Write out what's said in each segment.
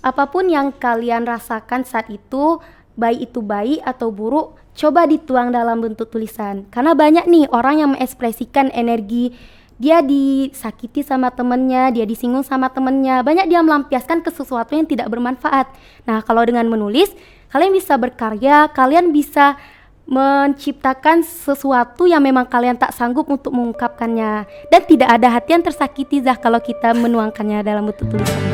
Apapun yang kalian rasakan saat itu, baik itu baik atau buruk, coba dituang dalam bentuk tulisan. Karena banyak nih orang yang mengekspresikan energi, dia disakiti sama temennya, dia disinggung sama temennya, banyak dia melampiaskan ke sesuatu yang tidak bermanfaat. Nah, kalau dengan menulis, kalian bisa berkarya, kalian bisa menciptakan sesuatu yang memang kalian tak sanggup untuk mengungkapkannya. Dan tidak ada hati yang tersakiti Zah kalau kita menuangkannya dalam bentuk tulisan.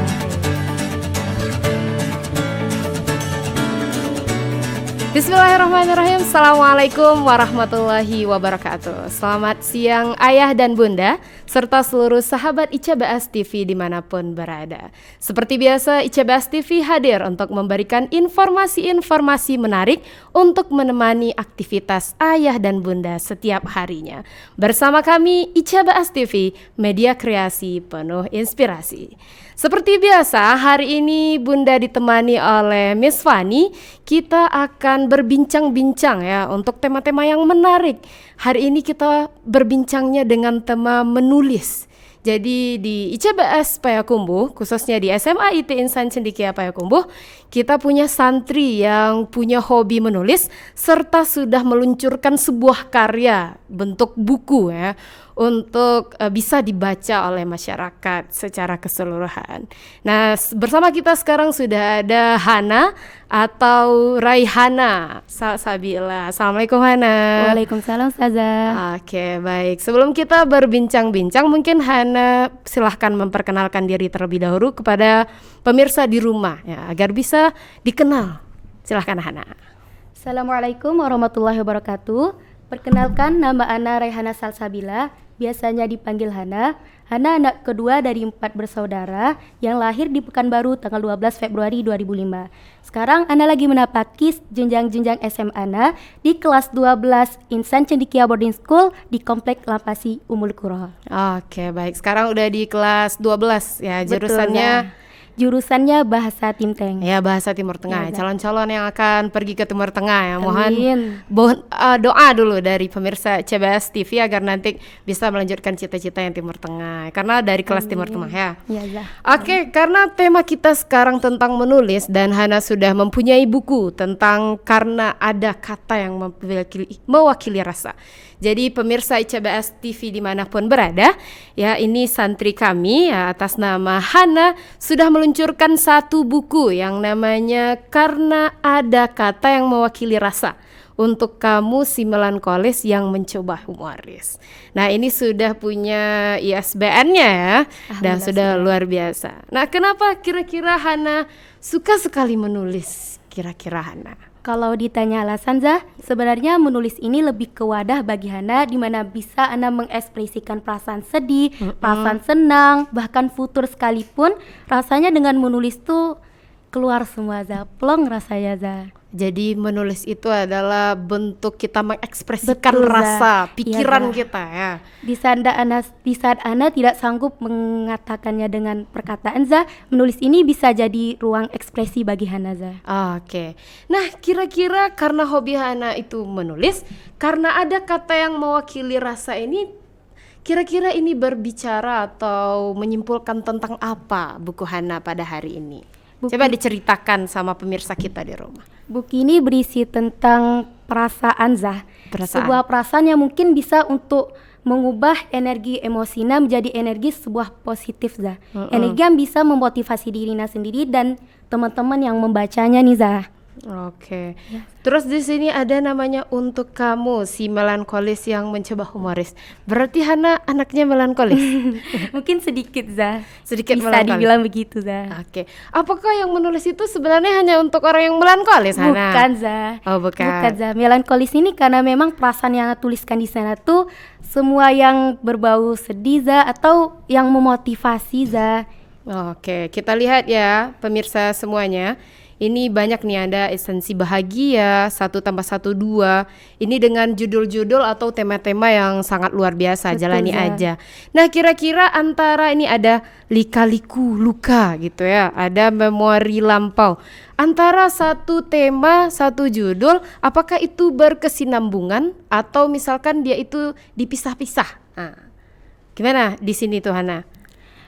Bismillahirrahmanirrahim. Assalamualaikum warahmatullahi wabarakatuh. Selamat siang ayah dan bunda, serta seluruh sahabat ICBS TV dimanapun berada. Seperti biasa, ICBS TV hadir untuk memberikan informasi-informasi menarik untuk menemani aktivitas ayah dan bunda setiap harinya. Bersama kami ICBS TV, media kreasi penuh inspirasi. Seperti biasa, hari ini Bunda ditemani oleh Miss Fani. Kita akan berbincang-bincang ya untuk tema-tema yang menarik. Hari ini kita berbincangnya dengan tema menulis. Jadi di ICBS Payakumbuh, khususnya di SMA IT Insan Cendekia Payakumbuh, kita punya santri yang punya hobi menulis serta sudah meluncurkan sebuah karya bentuk buku ya, untuk bisa dibaca oleh masyarakat secara keseluruhan. Nah, bersama kita sekarang sudah ada Hana atau Raihana Salsabila. Assalamualaikum Hana. Waalaikumsalam Ustazah. Oke, baik. Sebelum kita berbincang-bincang, mungkin Hana silahkan memperkenalkan diri terlebih dahulu kepada pemirsa di rumah ya, agar bisa dikenal. Silahkan Hana. Assalamualaikum warahmatullahi wabarakatuh. Perkenalkan, nama Ana Raihana Salsabila, biasanya dipanggil Hana. Hana anak kedua dari 4 bersaudara yang lahir di Pekanbaru tanggal 12 Februari 2005. Sekarang Ana lagi menapaki jenjang-jenjang SMA Ana di kelas 12 Insan Cendekia Boarding School di Komplek Lampasi Ummul Qura. Oke, baik. Sekarang udah di kelas 12 ya, jurusannya. Jurusannya bahasa Timteng. Ya, bahasa Timur Tengah. Ya, calon-calon yang akan pergi ke Timur Tengah ya, mohon Amin. doa dulu dari pemirsa CBS TV agar nanti bisa melanjutkan cita-cita yang Timur Tengah. Karena dari kelas Amin. Timur Tengah ya. Ya. Oke, karena tema kita sekarang tentang menulis dan Hana sudah mempunyai buku tentang karena ada kata yang mewakili rasa. Jadi pemirsa ICBS TV dimanapun berada, ya ini santri kami ya, atas nama Hana sudah meluncurkan satu buku yang namanya Karena Ada Kata Yang Mewakili Rasa. Untuk kamu si melankolis yang mencoba humoris. Nah, ini sudah punya ISBN-nya ya, dan sudah luar biasa. Nah, kenapa kira-kira Hana suka sekali menulis? Kira-kira Hana? Kalau ditanya alasan Zah, sebenarnya menulis ini lebih ke wadah bagi Hana di mana bisa Anda mengekspresikan perasaan sedih, perasaan senang, bahkan futur sekalipun. Rasanya dengan menulis tuh keluar semua Zah, plong rasanya Zah. Jadi menulis itu adalah bentuk kita mengekspresikan Betul, rasa, pikiran Zah. kita ya. Di saat Anda tidak sanggup mengatakannya dengan perkataan Zah, menulis ini bisa jadi ruang ekspresi bagi Hana Zah. Oke. Nah, kira-kira karena hobi Hana itu menulis, karena ada kata yang mewakili rasa ini, kira-kira ini berbicara atau menyimpulkan tentang apa buku Hana pada hari ini? Coba diceritakan sama pemirsa kita di rumah. Buku ini berisi tentang perasaan Zah. Sebuah perasaan yang mungkin bisa untuk mengubah energi emosinya menjadi energi sebuah positif Zah. Energi yang bisa memotivasi dirinya sendiri dan teman-teman yang membacanya nih Zah. Oke. Terus di sini ada namanya Untuk Kamu si melankolis yang mencoba humoris. Berarti Hana anaknya melankolis? Mungkin sedikit Zah. Sedikit bisa melankolis. dibilang begitu Zah. Oke. Apakah yang menulis itu sebenarnya hanya untuk orang yang melankolis, Hana? Bukan Zah. Oh, bukan. Bukan Zah. Melankolis ini karena memang perasaan yang tuliskan di sana tuh semua yang berbau sedih Zah atau yang memotivasi Zah. Oke, kita lihat ya pemirsa semuanya. Ini banyak nih, ada esensi bahagia 1+1=2. Ini dengan judul-judul atau tema-tema yang sangat luar biasa. Betul, jalani Zah. aja. Nah, kira-kira antara ini ada lika-liku luka gitu ya, ada memori lampau. Antara satu tema, satu judul, apakah itu berkesinambungan atau misalkan dia itu dipisah-pisah? Nah, gimana di sini tuh Hana?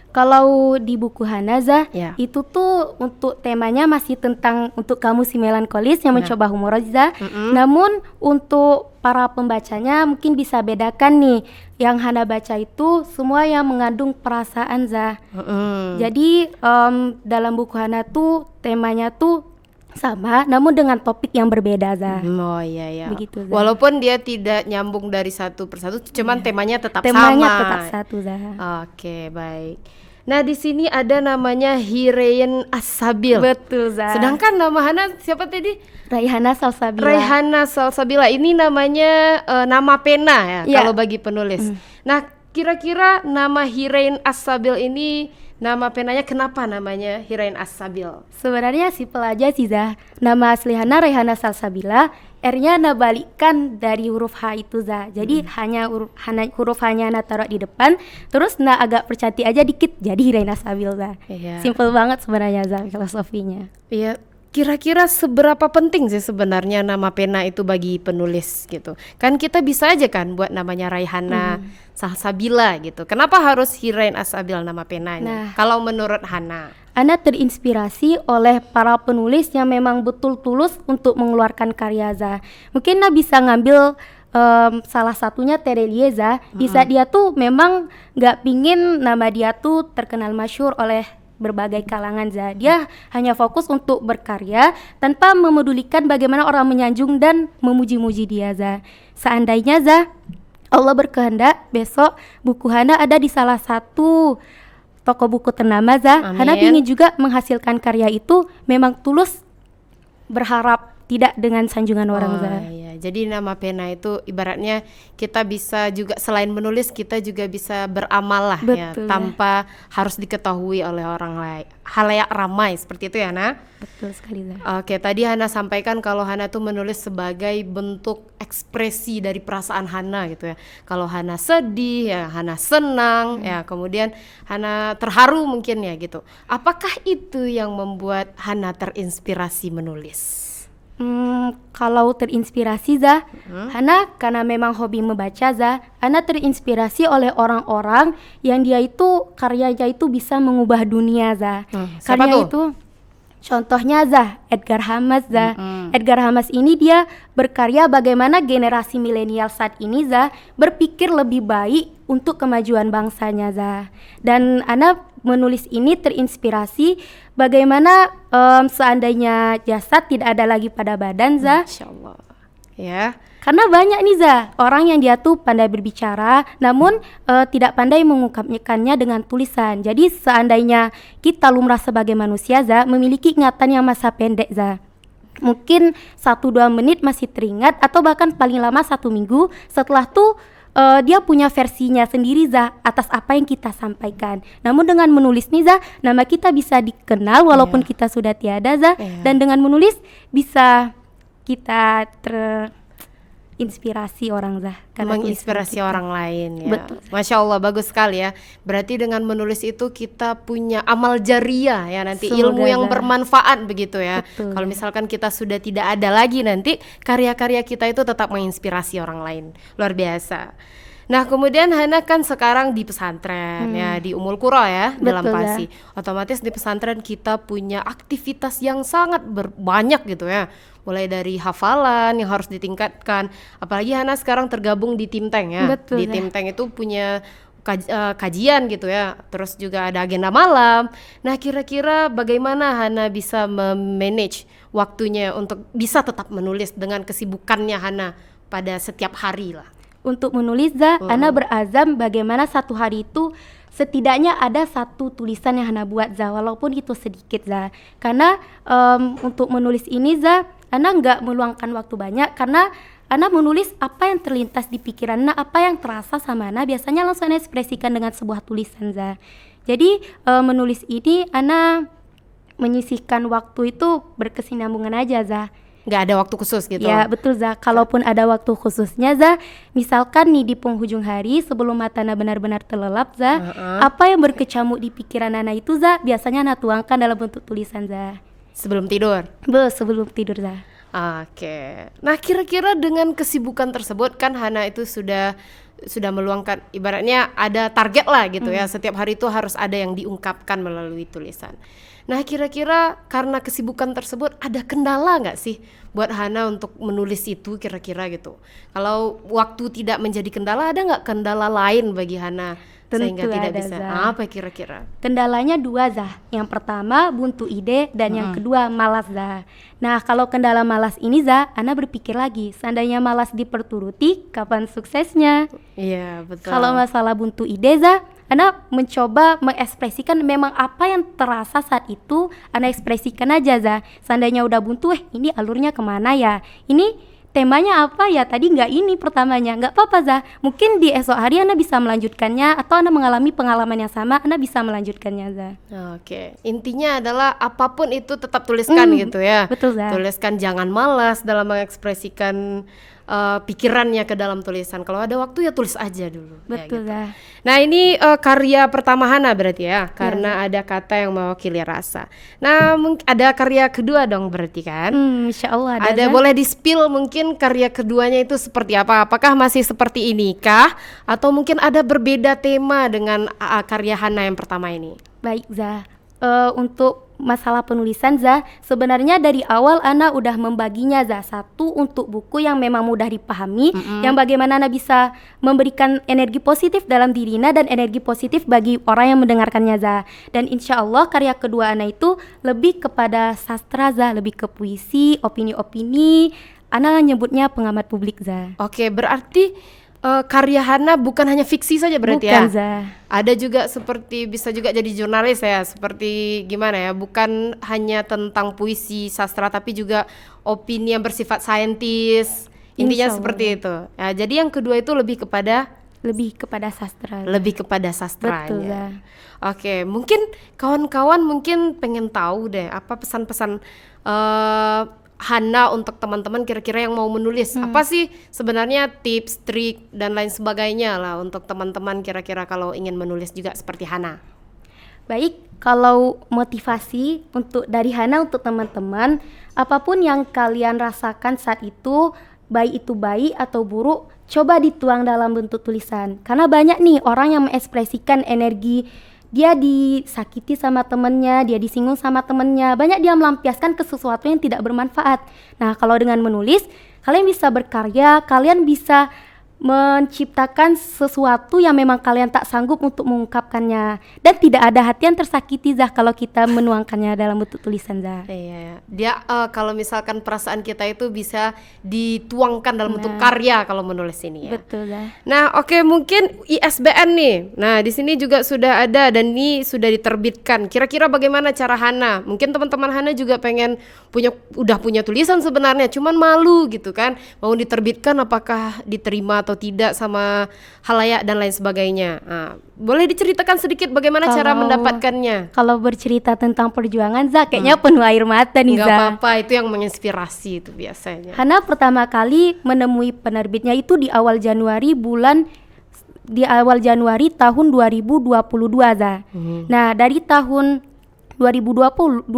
Kalau di buku Hanaza, Ya. itu tuh untuk temanya masih tentang untuk kamu si melankolis yang mencoba humor Za. Namun untuk para pembacanya mungkin bisa bedakan nih, yang Hana baca itu semua yang mengandung perasaan Za. Jadi dalam buku Hana tuh temanya tuh sama, namun dengan topik yang berbeda Za. Oh iya ya. Begitu, Za. Walaupun dia tidak nyambung dari satu persatu, cuman temanya tetap Temanya sama. tetap satu Za. Oke, baik. Nah, di sini ada namanya Hirein As-Sabil. Betul Za. Sedangkan nama Hana siapa tadi? Raihana Salsabila. Raihana Salsabila. Ini namanya nama pena ya, Iya. kalau bagi penulis. Nah, kira-kira nama Hirein As-Sabil ini nama penanya kenapa namanya Hirein As-Sabil? Sebenarnya simpel aja sih Za. Nama asli Hana Raihana Salsabila, R-nya Hana balikkan dari huruf H itu Za. Jadi huruf H-nya Hana taruh di depan, terus Hana agak percantik aja dikit jadi Hirein As-Sabil Za. Iya. Simpel banget sebenarnya Za filosofinya. Iya, kira-kira seberapa penting sih sebenarnya nama pena itu bagi penulis gitu? Kan kita bisa aja kan buat namanya Raihana Salsabila gitu. Kenapa harus Hirein As-Sabil nama penanya? Nah. Kalau menurut Hana? Ana terinspirasi oleh para penulis yang memang betul tulus untuk mengeluarkan karya Za. Mungkin Ana bisa ngambil salah satunya Terelie Za. Bisa dia tuh memang nggak pingin nama dia tuh terkenal masyhur oleh berbagai kalangan Za. Dia hanya fokus untuk berkarya tanpa memedulikan bagaimana orang menyanjung dan memuji-muji dia Za. Seandainya Za, Allah berkehendak besok buku Hana ada di salah satu toko buku ternama Za. Amin. Hana ingin juga menghasilkan karya itu memang tulus, berharap tidak dengan sanjungan orang Za. Iya. Jadi nama pena itu ibaratnya kita bisa juga selain menulis kita juga bisa beramal lah ya, Betul, tanpa harus diketahui oleh orang lain, halayak ramai seperti itu ya Hana. Betul sekali Za. Oke, tadi Hana sampaikan kalau Hana tuh menulis sebagai bentuk ekspresi dari perasaan Hana gitu ya. Kalau Hana sedih ya, Hana senang ya, kemudian Hana terharu mungkin ya gitu. Apakah itu yang membuat Hana terinspirasi menulis? Kalau terinspirasi Za, Hana karena memang hobi membaca Za, Hana terinspirasi oleh orang-orang yang dia itu karyanya itu bisa mengubah dunia Za. Siapa Karya tuh? itu contohnya Za, Edgar Hamas Za. Edgar Hamas ini dia berkarya bagaimana generasi milenial saat ini Za berpikir lebih baik untuk kemajuan bangsanya Za. Dan Ana menulis ini terinspirasi bagaimana seandainya jasad tidak ada lagi pada badan Za. Masya Allah. Ya. Karena banyak nih Za, orang yang dia tuh pandai berbicara namun tidak pandai mengungkapkannya dengan tulisan. Jadi seandainya kita lumrah sebagai manusia Za, memiliki ingatan yang masa pendek Za. Mungkin 1-2 menit masih teringat atau bahkan paling lama 1 minggu, setelah tuh dia punya versinya sendiri Za atas apa yang kita sampaikan. Namun dengan menulis nih Za, nama kita bisa dikenal walaupun kita sudah tiada Za. Dan dengan menulis bisa kita terinspirasi orang Za. Menginspirasi orang lain ya. Betul. Masya Allah, bagus sekali ya. Berarti dengan menulis itu kita punya amal jariah ya, nanti Semoga, ilmu yang Za. bermanfaat begitu ya. Betul. Kalau misalkan kita sudah tidak ada lagi, nanti karya-karya kita itu tetap menginspirasi orang lain. Luar biasa. Nah, kemudian Hana kan sekarang di pesantren ya, di Ummul Qura ya, di Betul, Lampasi. Otomatis di pesantren kita punya aktivitas yang sangat banyak gitu ya. Mulai dari hafalan yang harus ditingkatkan. Apalagi Hana sekarang tergabung di Tim Tank ya. Betul, Di Za. Tim Tank itu punya kajian gitu ya. Terus juga ada agenda malam. Nah, kira-kira bagaimana Hana bisa memanage waktunya untuk bisa tetap menulis dengan kesibukannya Hana pada setiap hari lah? Untuk menulis Za, Ana berazam bagaimana satu hari itu setidaknya ada satu tulisan yang Ana buat Za, walaupun itu sedikit Za. Karena untuk menulis ini Za, Ana nggak meluangkan waktu banyak karena Ana menulis apa yang terlintas di pikiran Ana, apa yang terasa sama Ana, biasanya langsung Ana ekspresikan dengan sebuah tulisan Za. Jadi menulis ini Ana menyisihkan waktu itu berkesinambungan aja Za. Nggak ada waktu khusus gitu? Ya betul Za, kalaupun ada waktu khususnya Za, misalkan nih di penghujung hari sebelum mata Ana benar-benar terlelap Za, apa yang berkecamuk di pikiran Ana itu Za, biasanya Ana tuangkan dalam bentuk tulisan Za. Sebelum tidur? Sebelum tidur Za. Oke. Nah, kira-kira dengan kesibukan tersebut kan Hana itu sudah sudah meluangkan, ibaratnya ada target lah gitu ya, setiap hari itu harus ada yang diungkapkan melalui tulisan. Nah kira-kira karena kesibukan tersebut ada kendala nggak sih buat Hana untuk menulis itu kira-kira gitu? Kalau waktu tidak menjadi kendala, ada nggak kendala lain bagi Hana sehingga Tentu tidak ada, bisa? Zah. Apa kira-kira? Kendalanya dua, Zah. Yang pertama buntu ide dan yang kedua malas, Zah. Nah, kalau kendala malas ini, Zah, Ana berpikir lagi, seandainya malas diperturuti, kapan suksesnya? Iya betul. Kalau masalah buntu ide, Zah, Ana mencoba mengekspresikan memang apa yang terasa saat itu, Ana ekspresikan aja, Zah. Seandainya udah buntu, ini alurnya kemana ya? Ini temanya apa ya? Tadi nggak ini pertamanya. Nggak apa-apa, Zah. Mungkin di esok hari Ana bisa melanjutkannya, atau Ana mengalami pengalaman yang sama, Ana bisa melanjutkannya, Zah. Oke, intinya adalah apapun itu tetap tuliskan gitu ya. Betul, Zah. Tuliskan, jangan malas dalam mengekspresikan pikirannya ke dalam tulisan. Kalau ada waktu ya tulis aja dulu. Betul, Ya, gitu. Zah. Nah ini karya pertama Hana berarti ya, karena ada kata yang mewakili rasa. Nah ada karya kedua dong berarti kan? Insya Allah ada, Ada Zah. boleh di-spill mungkin karya keduanya itu seperti apa? Apakah masih seperti ini kah? Atau mungkin ada berbeda tema dengan karya Hana yang pertama ini? Baik, Zah. Untuk masalah penulisan, Zah, sebenarnya dari awal Ana udah membaginya, Zah. Satu untuk buku yang memang mudah dipahami, yang bagaimana Ana bisa memberikan energi positif dalam diri Ana dan energi positif bagi orang yang mendengarkannya, Zah. Dan insya Allah karya kedua Ana itu lebih kepada sastra, Zah, lebih ke puisi, opini-opini. Ana nyebutnya pengamat publik, Zah. Oke, berarti karya Hana bukan hanya fiksi saja berarti Bukan, ya? Zah. Ada juga seperti bisa juga jadi jurnalis ya, seperti gimana ya? Bukan hanya tentang puisi, sastra, tapi juga opini yang bersifat saintis. Intinya Insya Allah. seperti itu. Ya, jadi yang kedua itu lebih kepada Sastra, Zah. lebih kepada sastranya. Betul, Zah. Oke, mungkin kawan-kawan mungkin pengen tahu deh apa pesan-pesan Hana untuk teman-teman kira-kira yang mau menulis. Apa sih sebenarnya tips, trik dan lain sebagainya lah untuk teman-teman kira-kira kalau ingin menulis juga seperti Hana. Baik, kalau motivasi untuk dari Hana untuk teman-teman, apapun yang kalian rasakan saat itu, baik itu baik atau buruk, coba dituang dalam bentuk tulisan. Karena banyak nih orang yang mengekspresikan energi, dia disakiti sama temennya, dia disinggung sama temennya, banyak dia melampiaskan ke sesuatu yang tidak bermanfaat. Nah, kalau dengan menulis, kalian bisa berkarya, kalian bisa menciptakan sesuatu yang memang kalian tak sanggup untuk mengungkapkannya, dan tidak ada hati yang tersakiti, Zah, kalau kita menuangkannya dalam bentuk tulisan, Zah. Iya, dia kalau misalkan perasaan kita itu bisa dituangkan dalam bentuk karya kalau menulis ini ya. Betul, Zah. Nah, oke, mungkin ISBN nih. Nah, di sini juga sudah ada dan ini sudah diterbitkan. Kira-kira bagaimana cara Hana? Mungkin teman-teman Hana juga pengen udah punya tulisan sebenarnya, cuman malu gitu kan. Mau diterbitkan apakah diterima atau tidak sama halayak dan lain sebagainya. Nah, boleh diceritakan sedikit bagaimana cara mendapatkannya? Kalau bercerita tentang perjuangan, Zah, kayaknya penuh air mata nih, Nggak Zah. apa-apa, itu yang menginspirasi itu biasanya. Hana pertama kali menemui penerbitnya itu di awal Januari tahun 2022, Zah. Nah, dari tahun 2022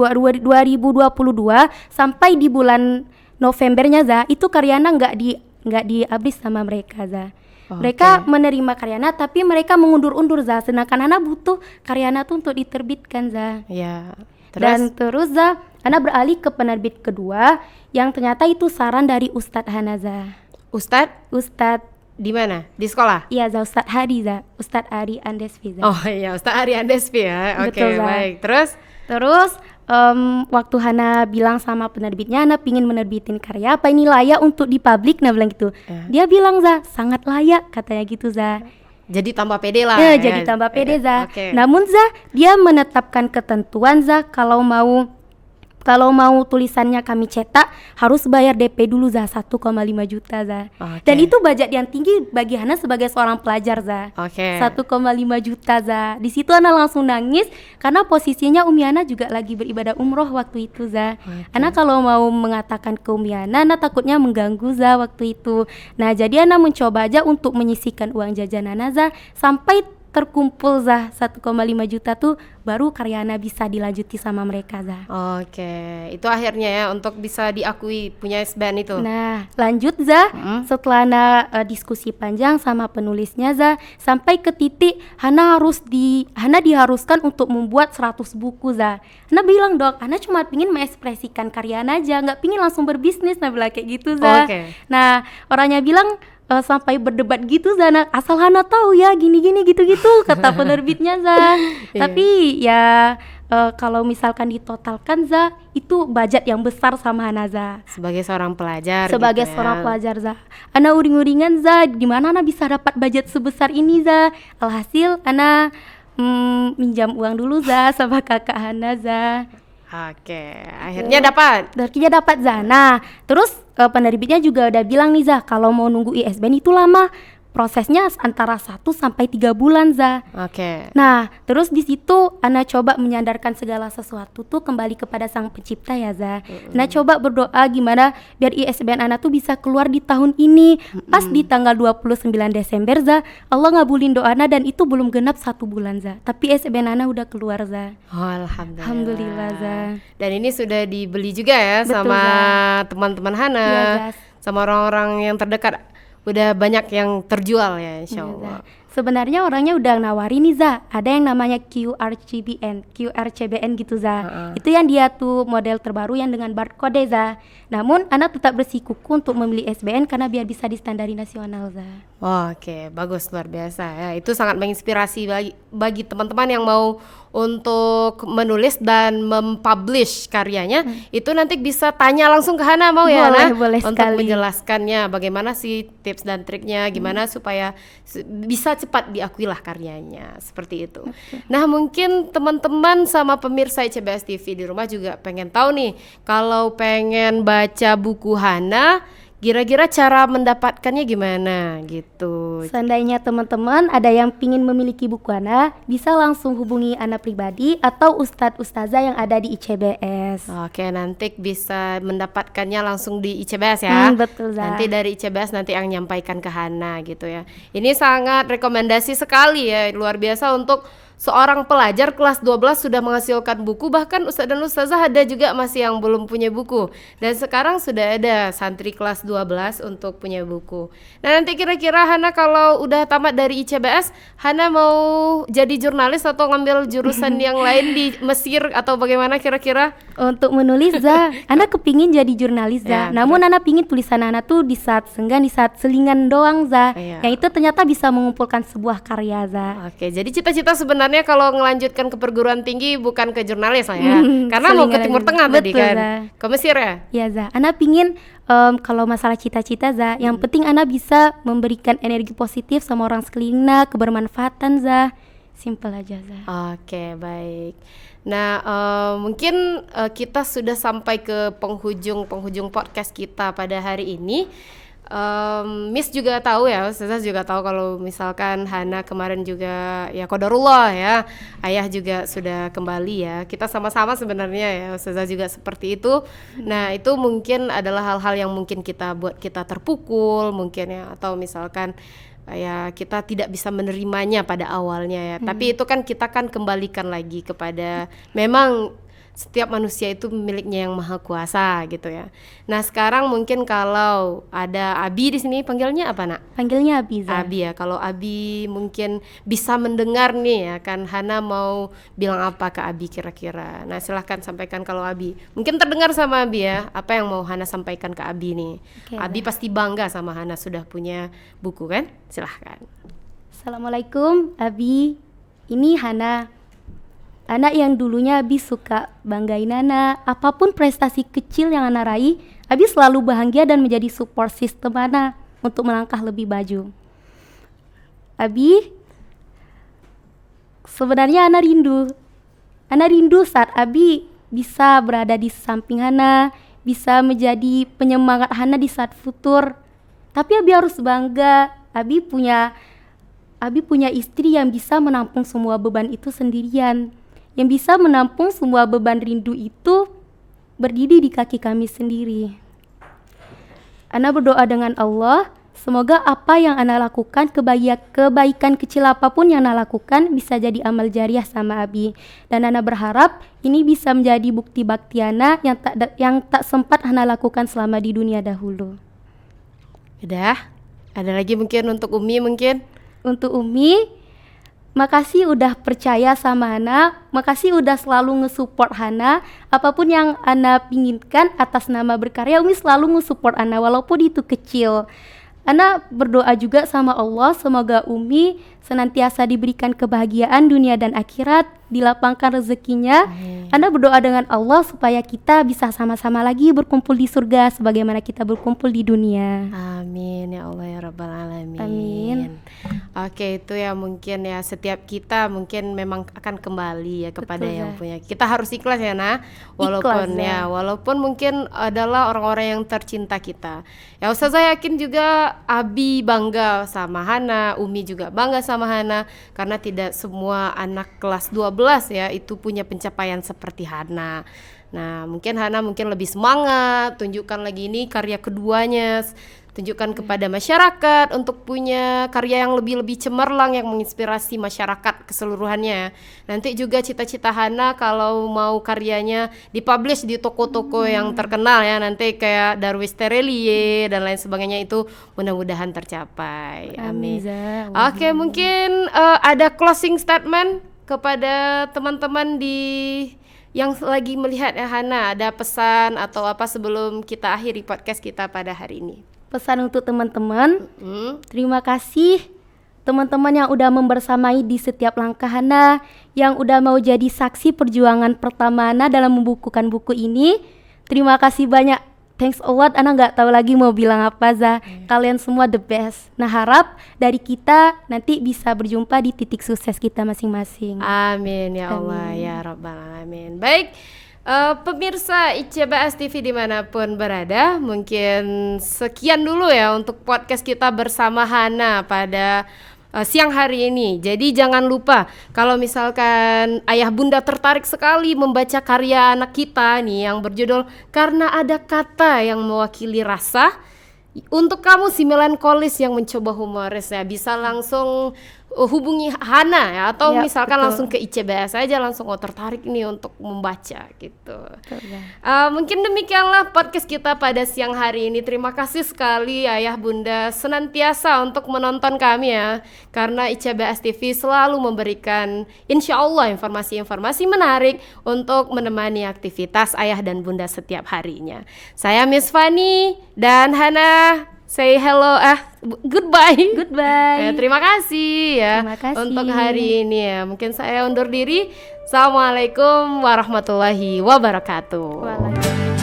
sampai di bulan Novembernya, Zah, itu karyana nggak dihabis sama mereka, Zah. Mereka menerima karyana tapi mereka mengundur-undur, Zah. Sedangkan Hana butuh karyana tuh untuk diterbitkan, Zah. Ya. Dan terus, Zah, Hana beralih ke penerbit kedua yang ternyata itu saran dari Ustadz Hana, Zah. Ustadz Di mana? Di sekolah? Iya, Zah, Ustadz Hadi, Zah. Ustadz Ari Andesvi, Zah. Oh iya, Ustaz Ari Andespi ya. Oke, Betul, Zah. baik. Terus Waktu Hana bilang sama penerbitnya, Hana pingin menerbitin karya apa ini layak untuk dipublik, nah bilang gitu. Dia bilang, Zah, sangat layak katanya gitu, Zah. jadi tambah pede lah. Ya, jadi tambah pede, Zah. Oke. Namun, Zah, dia menetapkan ketentuan, Zah, kalau mau tulisannya kami cetak harus bayar DP dulu, Zah, 1,5 juta, Zah. Oke. Dan itu budget yang tinggi bagi Hana sebagai seorang pelajar, Zah. Oke. 1,5 juta, Zah. Di situ Hana langsung nangis karena posisinya Umi Hana juga lagi beribadah umroh waktu itu, Zah. Hana kalau mau mengatakan ke Umi Hana takutnya mengganggu, Zah, waktu itu. Nah, jadi Hana mencoba aja untuk menyisihkan uang jajan Hana, Zah, sampai terkumpul Zah 1,5 juta tuh baru karya Ana bisa dilanjuti sama mereka Zah. Oke, itu akhirnya ya untuk bisa diakui punya S-band itu. Nah lanjut Zah, setelah Ana diskusi panjang sama penulisnya Zah, sampai ke titik Hana diharuskan untuk membuat 100 buku Zah. Ana bilang dok, Ana cuma pingin mengekspresikan karya Ana aja, nggak pingin langsung berbisnis. Nah bilang kayak gitu Zah. Oke. Nah orangnya bilang sampai berdebat gitu Zana, asal Hana tahu ya gini-gini gitu-gitu kata penerbitnya Zah. Tapi ya kalau misalkan ditotalkan Zah, itu budget yang besar sama Hana Zah. Sebagai seorang pelajar Sebagai gitu ya. seorang pelajar Zah, Ana uring-uringan Zah, gimana Ana bisa dapat budget sebesar ini Zah. Alhasil Ana minjam uang dulu Zah sama kakak Hana Zah. Oke, akhirnya dapat. Akhirnya dapat Zah. Nah, terus penerbitnya juga udah bilang nih Zah, kalau mau nunggu ISBN itu lama. Prosesnya antara 1 sampai 3 bulan Zah. Oke. Nah, terus di situ Ana coba menyandarkan segala sesuatu tuh kembali kepada Sang Pencipta ya Zah. Ana coba berdoa gimana biar ISBN Ana tuh bisa keluar di tahun ini. Pas di tanggal 29 Desember Zah, Allah ngabulin doa Ana dan itu belum genap 1 bulan Zah. Tapi ISBN Ana udah keluar Zah. Oh, alhamdulillah. Alhamdulillah Zah. Dan ini sudah dibeli juga ya. Betul, sama Zah. teman-teman Hana, Iya, Zah. sama orang-orang yang terdekat. Udah banyak yang terjual ya, insya Iya, Allah. Zah. Sebenarnya orangnya udah nawarin nih Zah, ada yang namanya QRCBN gitu Zah. Itu yang dia tuh model terbaru yang dengan barcode Zah. Namun Ana tetap bersikukuh untuk membeli SBN karena biar bisa distandari nasional Zah. Oke, bagus, luar biasa ya. Itu sangat menginspirasi bagi teman-teman yang mau untuk menulis dan mempublish karyanya. Itu nanti bisa tanya langsung ke Hana, mau ya Hana? Boleh untuk sekali. menjelaskannya bagaimana sih tips dan triknya, gimana supaya bisa cepat diakui lah karyanya, seperti itu. Nah, mungkin teman-teman sama pemirsa ICBS TV di rumah juga pengen tahu nih, kalau pengen baca buku Hana, kira-kira cara mendapatkannya gimana gitu. Seandainya teman-teman ada yang pingin memiliki buku Ana, bisa langsung hubungi Ana pribadi atau Ustadz Ustazah yang ada di ICBS. Oke, nanti bisa mendapatkannya langsung di ICBS ya. Betul Zah. Nanti dari ICBS nanti yang nyampaikan ke Hana gitu ya. Ini sangat rekomendasi sekali ya, luar biasa untuk seorang pelajar kelas 12 sudah menghasilkan buku. Bahkan Ustadz dan Ustazah ada juga masih yang belum punya buku. Dan sekarang sudah ada santri kelas 12 untuk punya buku. Nah, nanti kira-kira Hana kalau udah tamat dari ICBS, Hana mau jadi jurnalis atau ngambil jurusan yang lain di Mesir atau bagaimana kira-kira? Untuk menulis Zah, Ana kepingin jadi jurnalis Ya, Zah. Namun Ana pingin tulisan Ana tuh di saat senggang, di saat selingan doang Zah. Iya. Yang itu ternyata bisa mengumpulkan sebuah karya Zah. Oke, jadi cita-cita sebenarnya kalau ngelanjutkan ke perguruan tinggi bukan ke jurnalis lah ya. Karena mau ke selingan Timur aja. Tengah tadi Betul, kan. Zah. Ke Mesir ya? Ya Zah, Ana pingin kalau masalah cita-cita Zah, yang penting Ana bisa memberikan energi positif sama orang sekelilingnya, kebermanfaatan Zah. Simple aja Zah. Oke, baik. Nah, mungkin kita sudah sampai ke penghujung podcast kita pada hari ini. Miss juga tahu ya, Ustazah juga tahu kalau misalkan Hana kemarin juga ya qadarullah ya, ayah juga sudah kembali ya. Kita sama-sama sebenarnya ya, Ustazah juga seperti itu. Nah, itu mungkin adalah hal-hal yang mungkin buat kita terpukul mungkin ya, atau misalkan ya kita tidak bisa menerimanya pada awalnya ya. Tapi itu kan kita kan kembalikan lagi kepada memang setiap manusia itu miliknya yang maha kuasa gitu ya. Nah, sekarang mungkin kalau ada Abi di sini, panggilnya apa nak? Panggilnya Abi Zah. Abi ya. Kalau Abi mungkin bisa mendengar nih ya kan, Hana mau bilang apa ke Abi kira-kira. Nah, silahkan sampaikan kalau Abi. Mungkin terdengar sama Abi ya, apa yang mau Hana sampaikan ke Abi nih. Oke, Abi pasti bangga sama Hana sudah punya buku kan? Silahkan. Assalamualaikum Abi, ini Hana. Anak yang dulunya Abi suka banggain Ana. Apapun prestasi kecil yang Ana raih, Abi selalu bahagia dan menjadi support system Ana untuk melangkah lebih maju. Abi, sebenarnya Ana rindu. Ana rindu saat Abi bisa berada di samping Hana, bisa menjadi penyemangat Hana di saat futur. Tapi Abi harus bangga, Abi punya istri yang bisa menampung semua beban itu sendirian. Yang bisa menampung semua beban rindu itu berdiri di kaki kami sendiri. Ana berdoa dengan Allah, Semoga apa yang Ana lakukan, kebaikan kecil apapun yang Ana lakukan bisa jadi amal jariah sama Abi. Dan Ana berharap ini bisa menjadi bukti bakti Ana yang tak sempat Ana lakukan selama di dunia dahulu. Udah? Ada lagi mungkin untuk Umi mungkin? Untuk Umi, makasih udah percaya sama Hana, makasih udah selalu nge-support Hana. Apapun yang Hana pinginkan atas nama berkarya, Umi selalu nge-support Hana walaupun itu kecil. Ana berdoa juga sama Allah, semoga Umi senantiasa diberikan kebahagiaan dunia dan akhirat, dilapangkan rezekinya. Ana berdoa dengan Allah supaya kita bisa sama-sama lagi berkumpul di surga sebagaimana kita berkumpul di dunia. Amin ya Allah ya Rabbal Alamin. Amin. Oke, itu ya mungkin ya setiap kita mungkin memang akan kembali ya kepada Betul, yang Zah. punya. Kita harus ikhlas ya Nah, walaupun Ikhlas, Zah. walaupun mungkin adalah orang-orang yang tercinta kita. Ya Ustazah yakin juga Abi bangga sama Hana, Umi juga bangga sama Hana karena tidak semua anak kelas 12 ya itu punya pencapaian seperti Hana. Nah, mungkin Hana mungkin lebih semangat, tunjukkan lagi ini karya keduanya, tunjukkan kepada masyarakat untuk punya karya yang lebih cemerlang yang menginspirasi masyarakat keseluruhannya. Nanti juga cita-cita Hana kalau mau karyanya dipublish di toko-toko yang terkenal ya, nanti kayak Darwis Terelie dan lain sebagainya itu mudah-mudahan tercapai. Amin. Zah. Oke, mungkin ada closing statement kepada teman-teman yang lagi melihat ya Hana, ada pesan atau apa sebelum kita akhiri podcast kita pada hari ini? Pesan untuk teman-teman, terima kasih teman-teman yang udah membersamai di setiap langkah Hana, yang udah mau jadi saksi perjuangan pertama Hana dalam membukukan buku ini. Terima kasih banyak. Thanks a lot. Ana nggak tahu lagi mau bilang apa, Zah. Kalian semua the best. Nah, harap dari kita nanti bisa berjumpa di titik sukses kita masing-masing. Amin ya Allah ya Rabbal Alamin. Baik, pemirsa ICBS TV dimanapun berada, mungkin sekian dulu ya untuk podcast kita bersama Hana pada siang hari ini. Jadi jangan lupa kalau misalkan ayah bunda tertarik sekali membaca karya anak kita nih yang berjudul Karena Ada Kata yang Mewakili Rasa, untuk kamu si melankolis yang mencoba humoris ya bisa langsung hubungi Hana ya, atau Ya, misalkan betul. langsung ke ICBS aja langsung tertarik nih untuk membaca gitu. Betul, Zah. Mungkin demikianlah podcast kita pada siang hari ini. Terima kasih sekali ayah bunda senantiasa untuk menonton kami ya, karena ICBS TV selalu memberikan insya Allah informasi-informasi menarik untuk menemani aktivitas ayah dan bunda setiap harinya. Saya Miss Fani dan Hana say hello, goodbye. Goodbye. Terima kasih ya Terima kasih. untuk hari ini ya. Mungkin saya undur diri. Assalamualaikum warahmatullahi wabarakatuh. Waalaikumsalam.